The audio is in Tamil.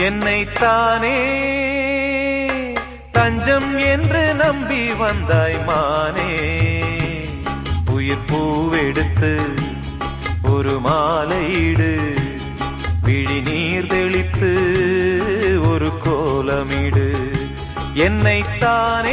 என்னைத்தானே தஞ்சம் என்று நம்பி வந்தாய் மானே. உயிர் பூவெடுத்து ஒரு மாலையிடு, விழி நீர் தெளித்து ஒரு கோலமிடு. என்னைத்தானே